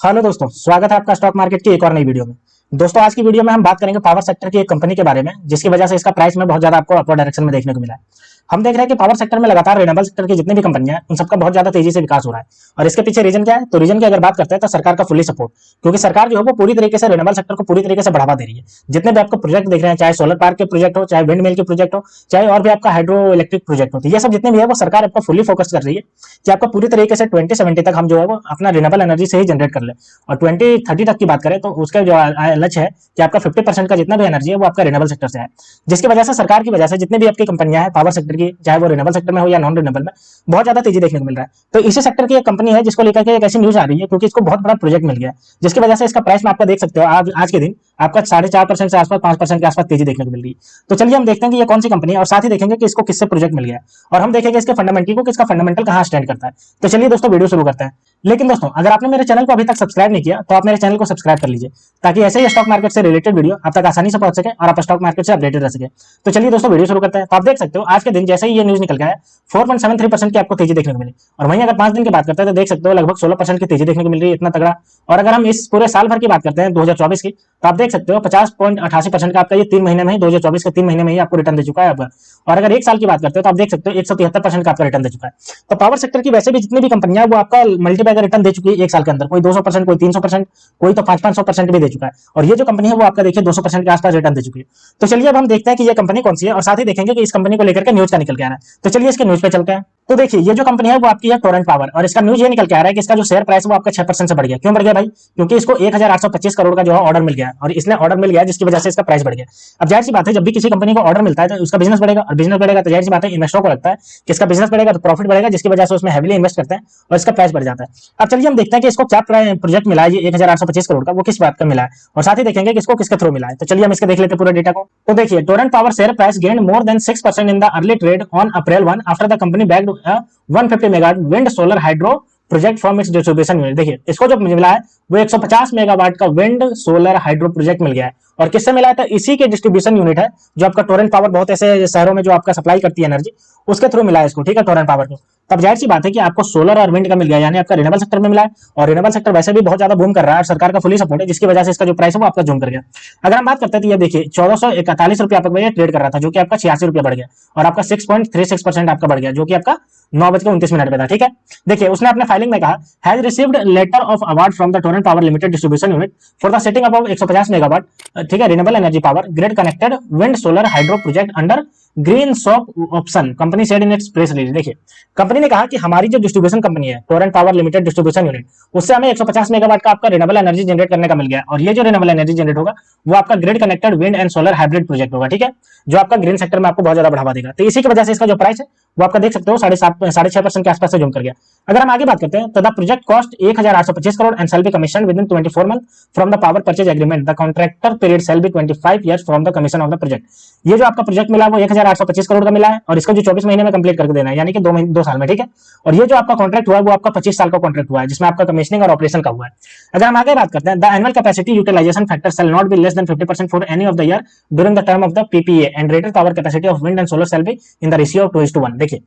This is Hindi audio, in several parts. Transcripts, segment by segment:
हेलो दोस्तों, स्वागत है आपका स्टॉक मार्केट की एक और नई वीडियो में। दोस्तों, आज की वीडियो में हम बात करेंगे पावर सेक्टर की एक कंपनी के बारे में, जिसकी वजह से इसका प्राइस में बहुत ज्यादा आपको अपवर्ड डायरेक्शन में देखने को मिला है। हम देख रहे हैं कि पावर सेक्टर में लगातार रिन्यूएबल सेक्टर की जितनी भी कंपनियां हैं, उन सबका बहुत ज्यादा तेजी से विकास हो रहा है। और इसके पीछे रीजन क्या है? तो रीजन की अगर बात करते हैं तो सरकार का फुल्ली सपोर्ट, क्योंकि सरकार जो है वो पूरी तरीके से रिन्यूएबल सेक्टर को पूरी तरीके से बढ़ावा दे रही है। जितने भी आपको प्रोजेक्ट दिख रहे हैं, चाहे सोलर पार्क के प्रोजेक्ट हो, चाहे विंड मिल के प्रोजेक्ट हो, चाहे और भी आपका हाइड्रो इलेक्ट्रिक प्रोजेक्ट हो, तो ये सब जितने भी है वो सरकार आपको फुल्ली फोकस कर रही है कि आपका पूरी तरीके से 2070 तक हम जो है वो अपना रिन्यूएबल एनर्जी से ही जनरेट कर ले। और 2030 तक की बात करें तो उसका जो लक्ष्य है कि आपका 50% का जितना भी एनर्जी है वो आपका रिन्यूएबल सेक्टर से है। जिसकी वजह से सरकार की वजह से जितनी भी आपकी कंपनियां हैं पावर सेक्टर की, चाहे वो रिन्यूएबल सेक्टर में हो या नॉन रिन्यूएबल में, बहुत ज्यादा तेजी देखने को मिल रहा है। तो इसी सेक्टर की एक कंपनी है जिसको लेकर के एक ऐसी न्यूज आ रही है, क्योंकि इसको बहुत बड़ा प्रोजेक्ट मिल गया है, जिसकी वजह से इसका प्राइस में आपका देख सकते हो आज के दिन आपका 4.5% से आसपास 5% के आसपास तेजी देखने को मिल रही है। तो चलिए हम देखते हैं कि ये कौन सी कंपनी है और साथ ही देखेंगे कि इसको किससे प्रोजेक्ट मिल गया है, और हम देखेंगे इसके फंडामेंटल को, कि इसका फंडामेंटल कहां स्टैंड करता है। तो चलिए दोस्तों, वीडियो शुरू करते हैं। लेकिन दोस्तों, अगर आपने मेरे चैनल को अभी तक सब्सक्राइब नहीं किया तो आप मेरे चैनल को सब्सक्राइब कर लीजिए, ताकि ऐसे ही स्टॉक मार्केट से रिलेटेड वीडियो आप तक आसानी से पहुंच सके और आप स्टॉक मार्केट से अपडेटेड रह सके। तो चलिए दोस्तों, वीडियो शुरू करते हैं। तो आप देख सकते हो आज के दिन जैसे ही ये न्यूज निकल गया है, 4.73% की आपको तेजी देखने को मिली। और वहीं अगर 5 दिन की बात करते हैं तो देख सकते हो लगभग 16% की तेजी देखने को मिल रही है, इतना तगड़ा। और अगर हम इस पूरे साल भर की बात करते हैं 2024 की, तो आप देख सकते हो 50.88% का आपका ये 3 महीने में ही, 2024 के 3 महीने में ही आपको रिटर्न दे चुका है आपका। और अगर एक साल की बात करते हो तो आप देख सकते हो 173% का आपका रिटर्न दे चुका है। तो पावर सेक्टर की वैसे भी जितनी भी कंपनियां वो आपका मल्टीपैगर रिटर्न दे चुकी है एक साल के अंदर, कोई 200%, कोई 300%, कोई तो 500% भी दे चुका है। और ये जो कंपनी है वो आपका देखिए 200% के आसपास रिटर्न दे चुकी है। तो चलिए अब हम देखते हैं कि ये कंपनी कौन सी है, और साथ ही देखेंगे कि इस कंपनी को लेकर के न्यूज का निकल के आ रहा है। तो चलिए इसके न्यूज पे चलते हैं। तो देखिए, ये जो कंपनी है वो आपकी है टोरेंट पावर, और इसका न्यूज ये निकल के आ रहा है कि इसका जो शेयर प्राइस है वो आपका 6% से बढ़ गया। क्यों बढ़ गया भाई? क्योंकि इसको 1825 करोड़ का जो है ऑर्डर मिल गया, और इसलिए ऑर्डर मिल गया जिसकी वजह से इसका प्राइस बढ़ गया। अब जाहिर सी बात है, जब भी किसी कंपनी को ऑर्डर मिलता है तो उसका बिजनेस बढ़ेगा, और बिजनेस बढ़ेगा तो जाहिर सी बात है इन्वेस्टरों को लगता है कि इसका बिजनेस बढ़ेगा तो प्रॉफिट बढ़ेगा, जिसकी वजह से उसमें हैवीली इन्वेस्ट करते हैं और इसका प्राइस बढ़ जाता है। अब चलिए हम देखते हैं कि इसको क्या प्रोजेक्ट मिला है, ये 1825 करोड़ का, वो किस बात का मिला है, और साथ ही देखेंगे कि इसको किसके थ्रू मिला है। तो चलिए हम इसके देख लेते हैं पूरे डेटा को। तो देखिए, Torrent power share price gained more than 6% in the early trade on April 1 after the company backed 150 megawatt wind solar hydro project from its distribution unit. देखिए, इसको जो मिला है वो 150 मेगावाट का विंड सोलर हाइड्रो प्रोजेक्ट मिल गया है। और किससे मिला है? तो इसी के डिस्ट्रीब्यूशन यूनिट है, जो आपका टोरेंट पावर बहुत ऐसे शहरों में जो आपका सप्लाई करती है एनर्जी, उसके थ्रू मिला है इसको, ठीक है, टोरेंट पावर को। तब जाहिर सी बात है कि आपको सोलर और विंड का मिल गया, यानी आपका रिन्यूएबल सेक्टर में मिला है। और रिन्यूएबल सेक्टर वैसे भी बहुत ज्यादा बूम कर रहा है और सरकार का फुली सपोर्ट है, जिसकी वजह से इसका जो प्राइस है वो आपका जूम कर गया। अगर हम बात करते हैं तो ये देखिए 1441 रुपये आपका ट्रेड कर रहा था, जो कि आपका 86 रुपये बढ़ गया, और आपका 6.36% आपका बढ़ गया, जो कि आपका 9:29 पे था, ठीक है। देखिए, उसने अपने फाइलिंग में कहा, has received letter of award from the Torrent Power Limited distribution unit for the setting up of 150 megawatt, ठीक है, renewable energy power grid connected wind solar hydro project under green shop option, company said in its press release. देखिए, कंपनी ने कहा कि हमारी जो डिस्ट्रीब्यूशन कंपनी है Torrent Power Limited distribution unit, उससे हमें 150 मेगावाट का आपका रिन्यूएबल एनर्जी जनरेट करने का मिल गया। और ये जो रिन्यूएबल एनर्जी जनरेट होगा वो आपका grid connected wind and solar hybrid project होगा, ठीक है, जो आपका ग्रीन सेक्टर में आपको बहुत ज्यादा बढ़ावा देगा। तो इसी की वजह से इसका जो प्राइस है वो आपका देख सकते हो 6.5% के आसपास से जूम कर गया। अगर हम आगे बात करते हैं तो the project cost 1825 crore and shall be commission within 24 month from the power purchase agreement, the contractor period shall be 25 years from the commission of the project. ये जो आपका प्रोजेक्ट मिला वो 1825 करोड़ का मिला है, और इसको जो 24 महीने में कंप्लीट करके देना है, यानी कि 2 साल में, ठीक है। और ये जो आपका कॉन्ट्रैक्ट हुआ है वो आपका 25 साल का कॉन्ट्रैक्ट हुआ है, जिसमें आपका कमीशनिंग और ऑपरेशन का हुआ है। अगर हम आगे बात करते हैं, the annual capacity utilisation factor shall not be less than 50% for any of the year during the term of the PPA and rated power capacity of wind and solar shall be in the ratio of 2:1। देखिए,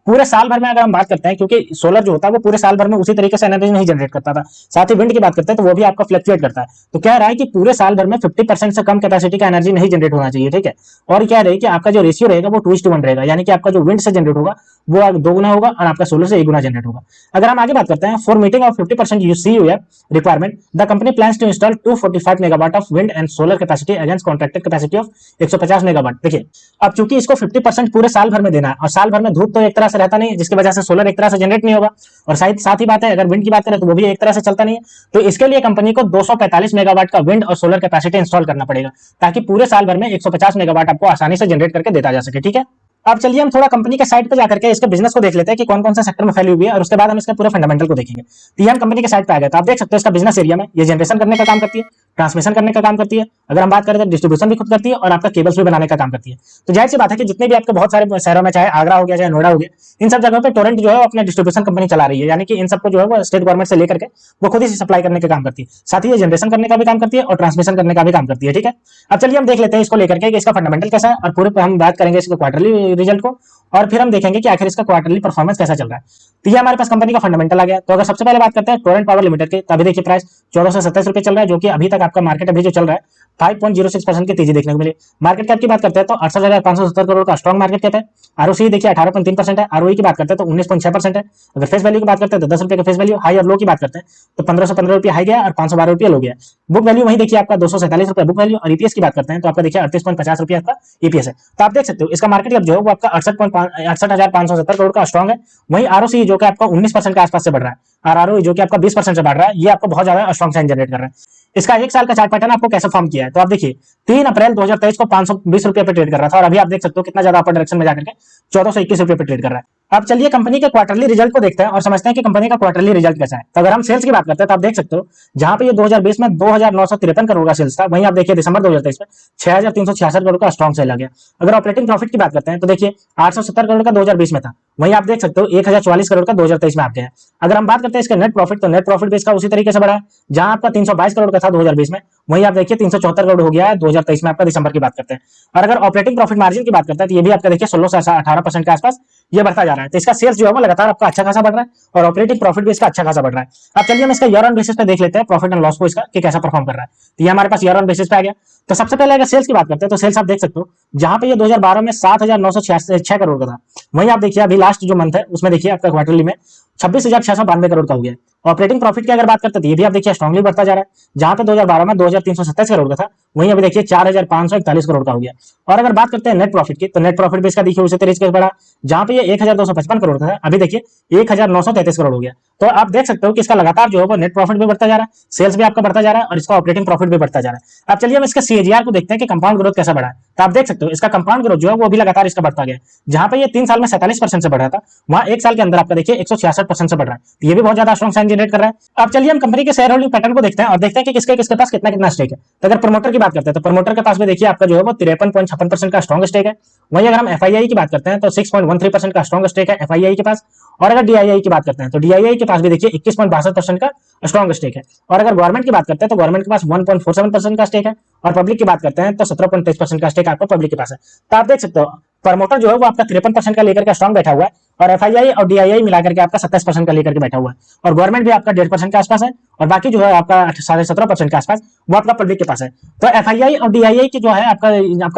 पूरे साल भर में अगर हम बात करते हैं, क्योंकि सोलर जो होता है वो पूरे साल भर में उसी तरीके से एनर्जी नहीं जनरेट करता था, साथ ही विंड की बात करते हैं तो वो भी आपका फ्लक्चुएट करता है। तो क्या रहा है कि पूरे साल भर में 50% से कम कैपेसिटी का एनर्जी नहीं जनरेट होना चाहिए, ठीक है। और क्या रहे कि आपका जो रेशियो रहेगा वो 2:1 रहेगा, यानी कि आपका जो विंड से जनरेट होगा वो 2 गुना होगा और आपका सोलर से 1 गुना जनरेट होगा। अगर हम आगे बात करते हैं, for meeting of 50% CUF requirement, the company plans to install 245 megawatt of wind and solar capacity against contracted capacity of 150 megawatt. देखिए, अब चूंकि इसको 50% पूरे साल भर में देना है, और साल भर में धूप तो एक तरह से रहता नहीं, जिसकी वजह से सोलर एक तरह से जनरेट नहीं होगा, और साथ ही बात है अगर विंड की बात करें तो वो भी एक तरह से चलता नहीं है। तो इसके लिए कंपनी को 245 मेगावाट का विंड और सोलर कैपेसिटी इंस्टॉल करना पड़ेगा, ताकि पूरे साल भर में 150 मेगावाट आपको आसानी से जनरेट करके देता जा सके, ठीक है। अब चलिए हम थोड़ा कंपनी के साइट पे जाकर के इसके बिजनेस को देख लेते हैं कि कौन कौन सा सेक्टर में फैली हुई है, और उसके बाद हम इसके पूरे फंडामेंटल को देखेंगे। तो ये हम कंपनी के साइट पे आ गए, तो आप देख सकते हो इसका बिजनेस एरिया में ये जनरेशन करने का काम करती है, ट्रांसमिशन करने का काम करती है। अगर हम बात करें तो डिस्ट्रीब्यूशन भी खुद करती है और आपका केबल्स भी बनाने का काम करती है। तो जाहिर सी बात है कि जितने भी आपके बहुत सारे शहरों में, चाहे आगरा हो गया, चाहे नोएडा हो गया, इन सब जगहों पे टोरेंट जो है अपने डिस्ट्रीब्यूशन कंपनी चला रही है, यानी कि इन सबको जो है वो स्टेट गवर्नमेंट से लेकर के वो खुद ही सप्लाई करने का काम करती है। साथ ही ये जनरेशन करने का भी काम करती है और ट्रांसमिशन करने का भी काम करती है। ठीक है, अब चलिए हम देख लेते हैं इसको लेकर के इसका फंडामेंटल कैसा है, और पूरे हम बात करेंगे इसके क्वार्टरली रिजल्ट को, और फिर हम देखेंगे कि आखिर इसका क्वार्टरली परफॉर्मेंस कैसा चल रहा है। तो ये हमारे पास कंपनी का फंडामेंटल आ गया। तो अगर सबसे पहले बात करते हैं टोरेंट पावर लिमिटेड के, तभी देखिए प्राइस 1427 रुपए चल रहा है, जो कि अभी तक आपका मार्केट अभी जो चल रहा है 5.06% की तेजी देखने को मिली। मार्केट कैप की बात करते हैं तो 68,570 करोड़ का स्ट्रॉन्ग मार्केट कैप है। आरओसी देखिए 18.3% है। आरओई की बात करते हैं तो 19.6% है। अगर फेस वैल्यू की बात करते हैं तो 10 रुपए का फेस वैल्यू, हाई और लो की बात करते हैं तो 1515 रुपये हाई गया और 512 रुपये लो गया। बुक वैल्यू वही देखिए आपका 247 रुपये बुक वैल्यू, और ईपीएस की बात करते हैं तो आपका देखिए 38.50 रुपये आपका ईपीएस है। तो आप देख सकते हो इसका मार्केट कैप जो है वो आपका 68,570 करोड़ का स्ट्रॉन्ग है। वहीं आरओसी जो कि आपका 19% के आसपास से बढ़ रहा है, और आरओई जो कि आपका 20% से बढ़ रहा है, ये आपको बहुत ज्यादा स्ट्रॉन्ग साइन जनरेट कर रहा है। इसका एक साल का चार्ट पैटर्न आपको कैसे फॉर्म किया है, तो आप देखिए 3 अप्रैल 2023 को 520 रुपए पे ट्रेड कर रहा था, और अभी आप देख सकते हो कितना ज्यादा अपर डायरेक्शन में जाकर के 1421 रुपए पे ट्रेड कर रहा है। अब चलिए कंपनी के क्वार्टरली रिजल्ट को देखते हैं और समझते हैं कि कंपनी का क्वार्टरली रिजल्ट कैसा है। तो अगर हम सेल्स की बात करते हैं तो आप देख सकते हो जहां पे ये 2020 में 2,953 करोड़ का सेल्स था, वहीं आप देखिए दिसंबर 2023 में 6,366 करोड़ का स्ट्रॉन्ग सेल आ गया। अगर ऑपरेटिंग प्रॉफिट की बात करते हैं तो देखिए 870 करोड़ का 2020 में था, वहीं आप देख सकते हो 1,044 करोड़ का 2023 में आ गया है। अगर हम बात करते हैं इसके नेट प्रॉफिट, तो नेट प्रॉफिट भी इसका उसी तरीके से बढ़ा है, जहां आपका 322 करोड़ का था 2020 में, वहीं आप देखिए 374 करोड़ हो गया है 2023 में आपका दिसंबर की बात करते हैं। और अगर ऑपरेटिंग प्रॉफिट मार्जिन की बात करते हैं तो ये भी आपका देखिए 16 से 18% के आसपास ये बढ़ता जा रहा है। तो इसका सेल्स जो है वो लगातार आपका अच्छा खासा बढ़ रहा है, और ऑपरेटिंग प्रॉफिट भी इसका अच्छा खासा बढ़ रहा है। अब चलिए हम इसका ईयर ऑन बेसिस पे देख लेते हैं प्रॉफिट एंड लॉस को इसका कि कैसा परफॉर्म कर रहा है। तो ये हमारे पास ईयर ऑन बेसिस पे आ गया। तो सबसे पहले अगर सेल्स की बात करते हैं तो सेल्स आप देख सकते हो जहां पे ये 2012 में 7,906 करोड़ का था, वहीं आप देखिए अभी लास्ट जो मंथ है उसमें देखिए आपका क्वार्टरली में 26,692 करोड़ का हो गया। ऑपरेटिंग प्रॉफिट की अगर बात करते हैं तो ये भी आप देखिए स्ट्रांगली बढ़ता जा रहा है, जहां पे 2012 में 2,327 करोड़ का था, वहीं अभी देखिए 4,541 करोड़ का हो गया। और अगर बात करते हैं नेट प्रॉफिट की, तो नेट प्रॉफिट भी इसका देखिए उसी तरीके से बढ़ा, जहां पे ये 1,255 करोड़ का था, अभी देखिए 1,933 करोड़ हो गया। तो आप देख सकते हो कि इसका लगातार जो है वो नेट प्रॉफिट भी बढ़ता जा रहा है, सेल्स भी आपका बढ़ता जा रहा है, और इसका ऑपरेटिंग प्रॉफिट भी बढ़ता जा रहा है। अब चलिए हम इसका सीएजीआर को देखते हैं कि कंपाउंड ग्रोथ कैसा बढ़ा है। तो आप देख सकते हो इसका कंपाउंड ग्रोथ जो है वो भी लगातार इसका बढ़ता गया, जहां पे ये 3 साल में 47% से बढ़ रहा था, वहां 1 साल के अंदर आपका देखिए 166% से बढ़ रहा है। ये भी बहुत ज्यादा स्ट्रॉन्ग साइन जनरेट कर रहा है। अब चलिए हम कंपनी के शेयर होल्डिंग पैटर्न को देखते हैं और देखते हैं कि किसके किसके पास कितना कितना स्टेक है। तो अगर प्रमोटर की बात करते हैं तो प्रमोटर के पास भी देखिए आपका जो है वो 53.56% का स्ट्रॉन्ग स्टेक है। वहीं अगर हम एफआईआई की बात करते हैं तो 6.13% का स्ट्रॉन्ग स्टेक है एफआईआई के पास। और अगर डीआईआई की बात करते हैं तो डीआईआई के पास भी देखिए 21.62% का स्ट्रॉन्ग स्टेक है। और अगर गवर्नमेंट की बात करते हैं तो गवर्नमेंट के पास 1.47% का स्टेक है, और पब्लिक की बात करते हैं तो 17.23% का स्टेक आपको पब्लिक के पास है। तो आप देख सकते हो प्रमोटर जो है वो आपका 53% का लेकर के स्ट्रॉन्ग बैठा हुआ है, और एफआईआई और डीआईआई मिलाकर के आपका 27% का लेकर के बैठा हुआ है, और गवर्नमेंट भी आपका 1.5% के आसपास है, और बाकी जो है आपका 17.5% के आसपास वो आपका पब्लिक के पास है। तो एफआईआई और डीआईआई की जो है आपका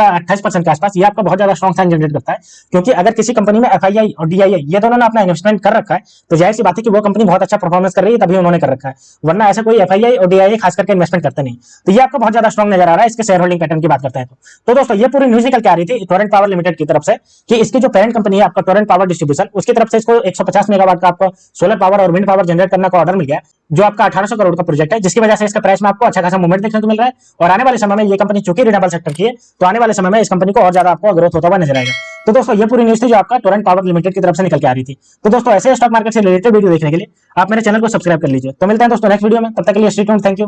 28% के आसपास, ये आपका बहुत ज्यादा स्ट्रॉन्ग साइन जनरेट करता है, क्योंकि अगर किसी कंपनी में एफआईआई और डीआईआई ये दोनों ने अपना इन्वेस्टमेंट कर रखा है तो जाहिर सी बात है कि वो कंपनी बहुत अच्छा परफॉर्मेंस कर रही है, तभी उन्होंने कर रखा है, वरना ऐसे कोई एफआईआई और डीआईआई खास करके इन्वेस्टमेंट करते नहीं। तो ये आपको बहुत ज्यादा स्ट्रॉन्ग नजर आ रहा है इसके शेयर होल्डिंग पैटर्न की बात करते हैं तो दोस्तों ये पूरी न्यूज निकल के आ रही थी टोरेंट पावर लिमिटेड की तरफ से कि इसकी जो पेरेंट कंपनी है आपका टोरेंट पावर डिस्ट्रीब्यूशन, उसकी तरफ से इसको 150 मेगावाट का आपको सोलर पावर और विंड पावर जनरेट करने का ऑर्डर मिल गया, जो आपका 1800 करोड़ का प्रोजेक्ट है, जिसकी वजह से इसका प्राइस में आपको अच्छा खासा मूवमेंट देखने को मिल रहा है। और आने वाले समय में ये कंपनी चूंकि रिन्यूएबल सेक्टर की है, तो आने वाले समय में इस कंपनी को और ज्यादा आपको ग्रोथ होता हुआ नजर आएगा। तो दोस्तों ये पूरी न्यूज थी जो आपका टोरेंट पावर लिमिटेड की तरफ से निकल के आ रही थी। तो दोस्तों ऐसे स्टॉक मार्केट से रिलेटेड वीडियो देखने के लिए आप मेरे चैनल को सब्सक्राइब कर लीजिए। तो मिलते हैं दोस्तों नेक्स्ट वीडियो में, तब तक के लिए स्टे ट्यून्ड, थैंक यू।